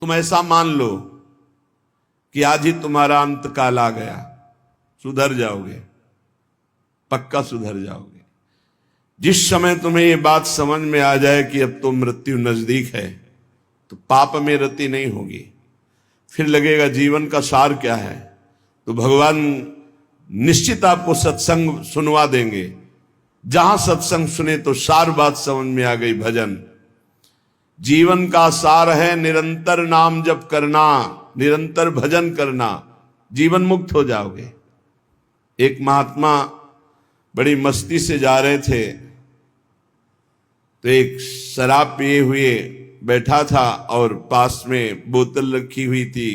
तुम ऐसा मान लो कि आज ही तुम्हारा अंत काल आ गया, सुधर जाओगे, पक्का सुधर जाओगे। जिस समय तुम्हें ये बात समझ में आ जाए कि अब तो मृत्यु नजदीक है, तो पाप में रति नहीं होगी। फिर लगेगा जीवन का सार क्या है, तो भगवान निश्चित आपको सत्संग सुनवा देंगे। जहां सत्संग सुने तो सार बात समझ में आ गई। भजन जीवन का सार है, निरंतर नाम जप करना, निरंतर भजन करना, जीवन मुक्त हो जाओगे। एक महात्मा बड़ी मस्ती से जा रहे थे, तो एक शराब पिए हुए बैठा था और पास में बोतल रखी हुई थी।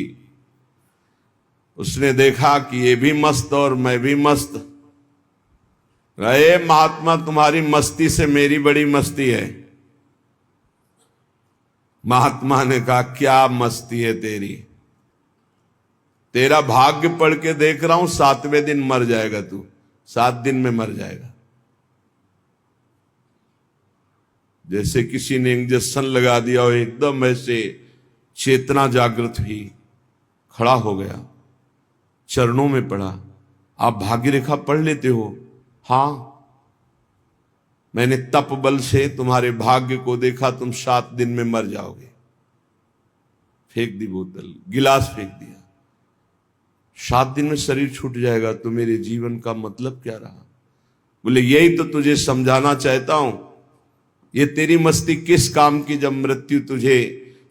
उसने देखा कि ये भी मस्त और मैं भी मस्त। अरे महात्मा, तुम्हारी मस्ती से मेरी बड़ी मस्ती है। महात्मा ने कहा, क्या मस्ती है तेरी? तेरा भाग्य पढ़ के देख रहा हूं, 7वें दिन मर जाएगा तू, 7 दिन में मर जाएगा। जैसे किसी ने इंजेक्शन लगा दिया हो, एकदम ऐसे चेतना जागृत हुई, खड़ा हो गया, चरणों में पड़ा। आप भाग्य रेखा पढ़ लेते हो? हां, मैंने तप बल से तुम्हारे भाग्य को देखा, तुम 7 दिन में मर जाओगे। फेंक दी बोतल, गिलास फेंक दिया। 7 दिन में शरीर छूट जाएगा, तो मेरे जीवन का मतलब क्या रहा? बोले यही तो तुझे समझाना चाहता हूं। ये तेरी मस्ती किस काम की, जब मृत्यु तुझे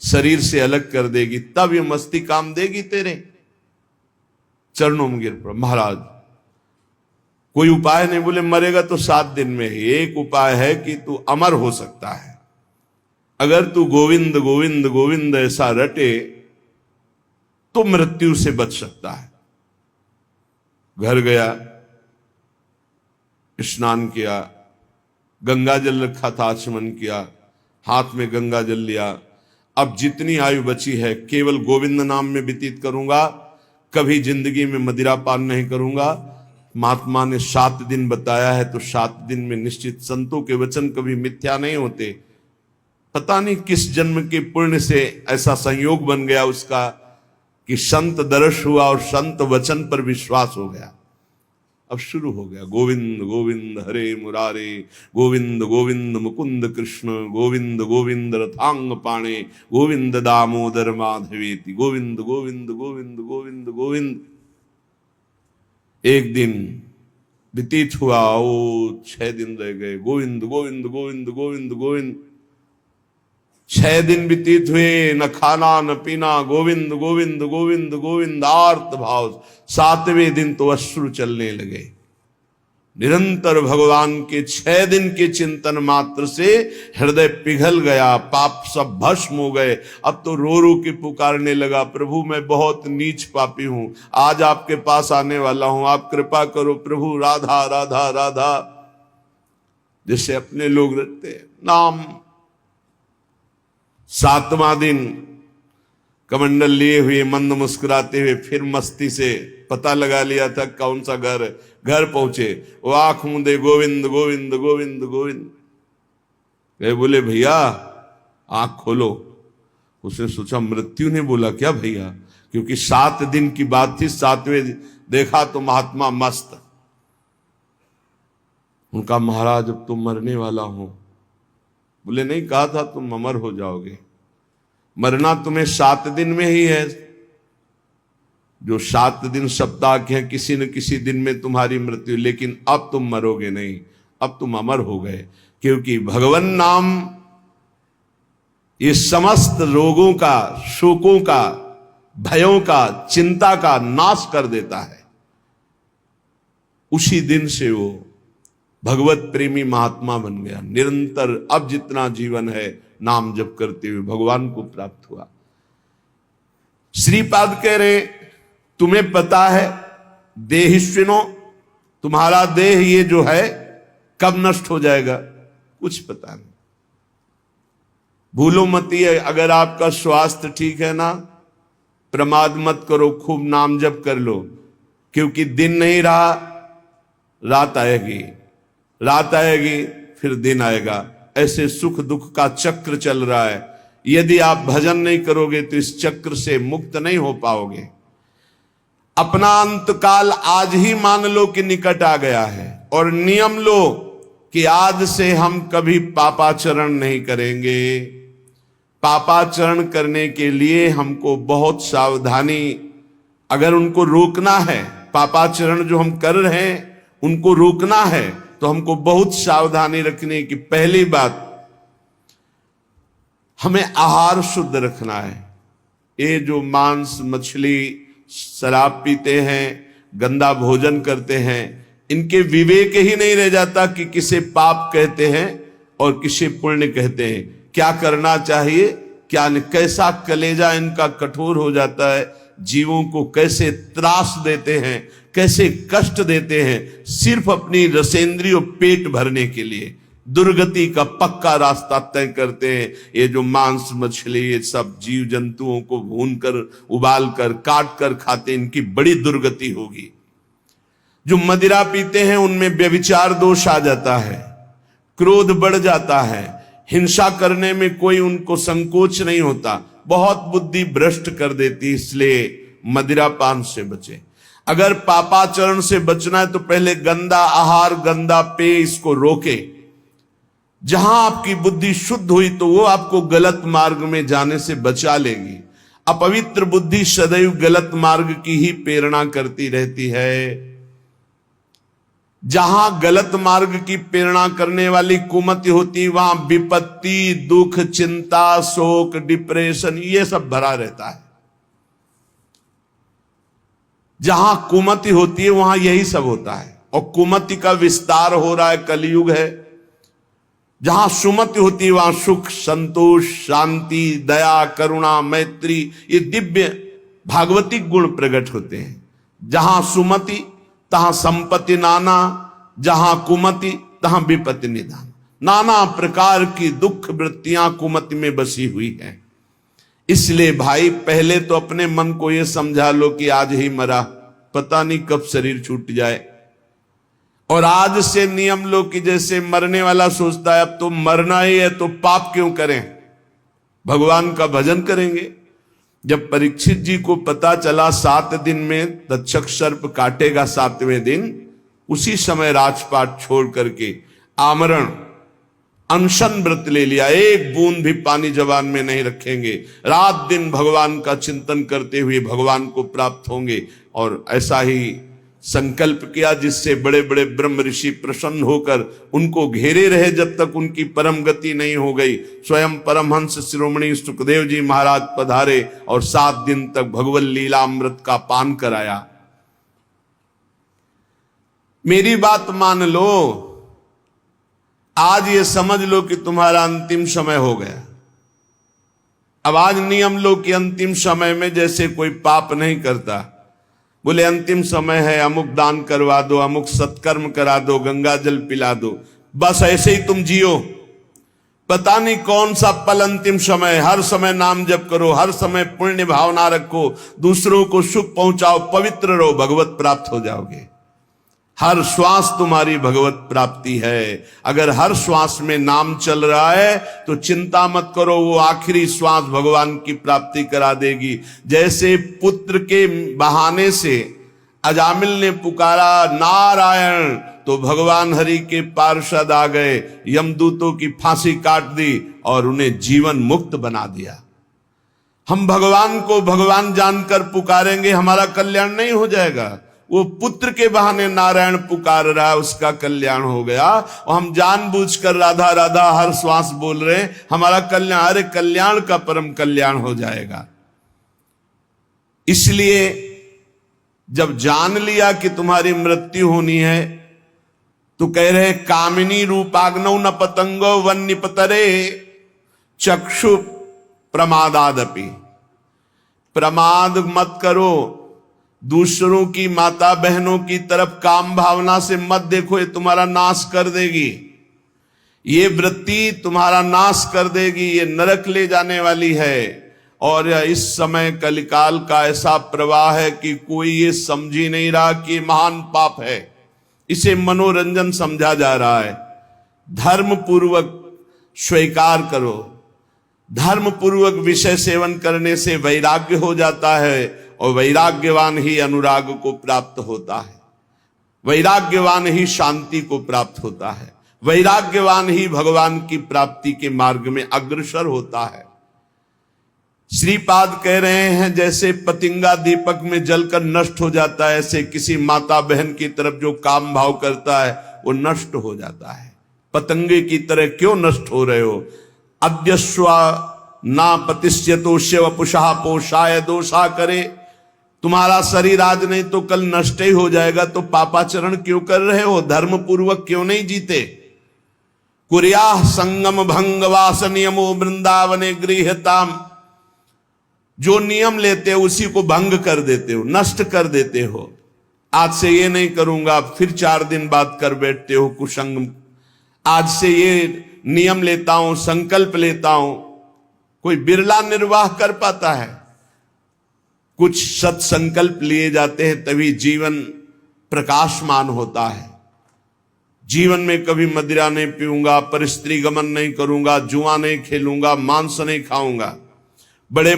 शरीर से अलग कर देगी, तब ये मस्ती काम देगी तेरे। चरणों में गिर पड़ा। महाराज कोई उपाय नहीं? बोले मरेगा तो 7 दिन में ही। एक उपाय है कि तू अमर हो सकता है। अगर तू गोविंद गोविंद गोविंद ऐसा रटे तो मृत्यु से बच सकता है। घर गया, स्नान किया, गंगा जल रखा था, आचमन किया, हाथ में गंगा जल लिया। अब जितनी आयु बची है केवल गोविंद नाम में व्यतीत करूंगा, कभी जिंदगी में मदिरा पान नहीं करूंगा। महात्मा ने 7 दिन बताया है, तो 7 दिन में निश्चित, संतों के वचन कभी मिथ्या नहीं होते। पता नहीं किस जन्म के पुण्य से ऐसा संयोग बन गया उसका कि संत दर्श हुआ और संत वचन पर विश्वास हो गया। अब शुरू हो गया, गोविंद गोविंद हरे मुरारे, गोविंद गोविंद मुकुंद कृष्ण, गोविंद गोविंद रथांग पाणे, गोविंद दामोदर माधवेति, गोविंद गोविंद गोविंद गोविंद गोविंद। एक दिन व्यतीत हुआ, ओ 6 दिन रह गए, गोविंद गोविंद गोविंद गोविंद गोविंद। 6 दिन व्यतीत हुए, न खाना न पीना, गोविंद गोविंद गोविंद गोविंद, आर्त भाव। 7वें दिन तो अश्रु चलने लगे। निरंतर भगवान के 6 दिन के चिंतन मात्र से हृदय पिघल गया, पाप सब भस्म हो गए। अब तो रो रो के पुकारने लगा, प्रभु मैं बहुत नीच पापी हूं, आज आपके पास आने वाला हूं, आप कृपा करो प्रभु, राधा राधा राधा। जैसे अपने लोग रखते हैं नाम। 7वां दिन कमंडल लिए हुए, मंद मुस्कुराते हुए, फिर मस्ती से पता लगा लिया था कौन सा घर पहुंचे। वो आंख मूंदे, गोविंद गोविंद गोविंद गोविंद। गए, बोले भैया आंख खोलो। उसने सोचा मृत्यु ने बोला क्या भैया, क्योंकि 7 दिन की बात थी। 7वें देखा तो महात्मा मस्त। उनका महाराज अब तुम मरने वाला हो। बोले नहीं, कहा था तुम अमर हो जाओगे। मरना तुम्हें 7 दिन में ही है। जो 7 दिन सप्ताह के हैं, किसी न किसी दिन में तुम्हारी मृत्यु, लेकिन अब तुम मरोगे नहीं, अब तुम अमर हो गए। क्योंकि भगवान नाम ये समस्त रोगों का, शोकों का, भयों का, चिंता का नाश कर देता है। उसी दिन से वो भगवत प्रेमी महात्मा बन गया। निरंतर अब जितना जीवन है नाम जप करते हुए भगवान को प्राप्त हुआ। श्रीपाद कह रहे, तुम्हें पता है देहिष्विनो, तुम्हारा देह ये जो है कब नष्ट हो जाएगा? कुछ पता नहीं। भूलो मती है, अगर आपका स्वास्थ्य ठीक है ना, प्रमाद मत करो, खूब नाम जप कर लो। क्योंकि दिन नहीं रहा, रात आएगी, रात आएगी फिर दिन आएगा। ऐसे सुख दुख का चक्र चल रहा है। यदि आप भजन नहीं करोगे तो इस चक्र से मुक्त नहीं हो पाओगे। अपना अंतकाल आज ही मान लो कि निकट आ गया है और नियम लो कि आज से हम कभी पापाचरण नहीं करेंगे। पापाचरण करने के लिए हमको बहुत सावधानी, अगर उनको रोकना है, पापाचरण जो हम कर रहे हैं उनको रोकना है तो हमको बहुत सावधानी रखने की। पहली बात, हमें आहार शुद्ध रखना है। ये जो मांस मछली शराब पीते हैं, गंदा भोजन करते हैं, इनके विवेक ही नहीं रह जाता कि किसे पाप कहते हैं और किसे पुण्य कहते हैं, क्या करना चाहिए क्या नहीं। कैसा कलेजा इनका कठोर हो जाता है, जीवों को कैसे त्रास देते हैं, कैसे कष्ट देते हैं, सिर्फ अपनी रसेंद्रियों पेट भरने के लिए दुर्गति का पक्का रास्ता तय करते हैं। ये जो मांस मछली ये सब जीव जंतुओं को भून कर उबाल कर काट कर खाते, इनकी बड़ी दुर्गति होगी। जो मदिरा पीते हैं उनमें व्यभिचार दोष आ जाता है, क्रोध बढ़ जाता है, हिंसा करने में कोई उनको संकोच नहीं होता, बहुत बुद्धि भ्रष्ट कर देती। इसलिए मदिरा पान से बचे। अगर पापाचरण से बचना है तो पहले गंदा आहार गंदा पेय इसको रोके। जहां आपकी बुद्धि शुद्ध हुई तो वो आपको गलत मार्ग में जाने से बचा लेगी। अपवित्र बुद्धि सदैव गलत मार्ग की ही प्रेरणा करती रहती है। जहां गलत मार्ग की प्रेरणा करने वाली कुमति होती वहां विपत्ति, दुख, चिंता, शोक, डिप्रेशन ये सब भरा रहता है। जहां कुमति होती है वहां यही सब होता है और कुमति का विस्तार हो रहा है, कलयुग है। जहां सुमति होती है वहां सुख, संतोष, शांति, दया, करुणा, मैत्री ये दिव्य भागवतिक गुण प्रकट होते हैं। जहां सुमति तहां संपत्ति नाना, जहां कुमति तहां विपत्ति निदान। नाना प्रकार की दुख वृत्तियां कुमति में बसी हुई हैं। इसलिए भाई पहले तो अपने मन को यह समझा लो कि आज ही मरा, पता नहीं कब शरीर छूट जाए। और आज से नियम लो कि जैसे मरने वाला सोचता है अब तो मरना ही है तो पाप क्यों करें, भगवान का भजन करेंगे। जब परीक्षित जी को पता चला 7 दिन में तक्षक सर्प काटेगा 7वें दिन, उसी समय राजपाट छोड़ करके आमरण अनशन व्रत ले लिया। एक बूंद भी पानी जबान में नहीं रखेंगे, रात दिन भगवान का चिंतन करते हुए भगवान को प्राप्त होंगे। और ऐसा ही संकल्प किया जिससे बड़े बड़े ब्रह्म ऋषि प्रसन्न होकर उनको घेरे रहे जब तक उनकी परम गति नहीं हो गई। स्वयं परमहंस शिरोमणि सुखदेव जी महाराज पधारे और 7 दिन तक भगवत लीलामृत का पान कराया। मेरी बात मान लो, आज ये समझ लो कि तुम्हारा अंतिम समय हो गया। अब आज नियम लो कि अंतिम समय में जैसे कोई पाप नहीं करता, बोले अंतिम समय है, अमुक दान करवा दो, अमुक सत्कर्म करा दो, गंगा जल पिला दो, बस ऐसे ही तुम जियो। पता नहीं कौन सा पल अंतिम समय। हर समय नाम जप करो, हर समय पुण्य भावना रखो, दूसरों को सुख पहुंचाओ, पवित्र रहो, भगवत प्राप्त हो जाओगे। हर श्वास तुम्हारी भगवत प्राप्ति है। अगर हर श्वास में नाम चल रहा है तो चिंता मत करो, वो आखिरी श्वास भगवान की प्राप्ति करा देगी। जैसे पुत्र के बहाने से अजामिल ने पुकारा नारायण तो भगवान हरि के पार्षद आ गए, यमदूतों की फांसी काट दी और उन्हें जीवन मुक्त बना दिया। हम भगवान को भगवान जानकर पुकारेंगे, हमारा कल्याण नहीं हो जाएगा। वो पुत्र के बहाने नारायण पुकार रहा है, उसका कल्याण हो गया। और हम जानबूझकर राधा राधा हर श्वास बोल रहे हैं, हमारा कल्याण, अरे कल्याण का परम कल्याण हो जाएगा। इसलिए जब जान लिया कि तुम्हारी मृत्यु होनी है तो कह रहे कामिनी रूपाग्नौ न पतंगो वन निपतरे चक्षु प्रमादादपि। प्रमाद मत करो, दूसरों की माता बहनों की तरफ काम भावना से मत देखो, ये तुम्हारा नाश कर देगी। ये वृत्ति तुम्हारा नाश कर देगी, ये नरक ले जाने वाली है। और इस समय कलिकाल का ऐसा प्रवाह है कि कोई ये समझ ही नहीं रहा कि महान पाप है, इसे मनोरंजन समझा जा रहा है। धर्म पूर्वक स्वीकार करो, धर्म पूर्वक विषय सेवन करने से वैराग्य हो जाता है और वैराग्यवान ही अनुराग को प्राप्त होता है, वैराग्यवान ही शांति को प्राप्त होता है, वैराग्यवान ही भगवान की प्राप्ति के मार्ग में अग्रसर होता है। श्रीपाद कह रहे हैं जैसे पतिंगा दीपक में जलकर नष्ट हो जाता है, ऐसे किसी माता बहन की तरफ जो काम भाव करता है वो नष्ट हो जाता है। पतंगे की तरह क्यों नष्ट हो रहे हो? अद्यस्वा ना पतिष्यतो शिव पुषा पोषाय दोषा करे। तुम्हारा शरीर आज नहीं तो कल नष्ट ही हो जाएगा, तो पापाचरण क्यों कर रहे हो? धर्म पूर्वक क्यों नहीं जीते? कुर्याः संगम भंग वास नियमो वृंदावने गृह्यताम। जो नियम लेते हो उसी को भंग कर देते हो, नष्ट कर देते हो। आज से ये नहीं करूंगा, फिर 4 दिन बाद कर बैठते हो कुसंग। आज से ये नियम लेता हूं, संकल्प लेता हूं। कोई बिरला निर्वाह कर पाता है। कुछ सत्संकल्प लिए जाते हैं तभी जीवन प्रकाशमान होता है। जीवन में कभी मदिरा नहीं पीऊंगा, परस्त्री गमन नहीं करूंगा, जुआ नहीं खेलूंगा, मांस नहीं खाऊंगा, बड़े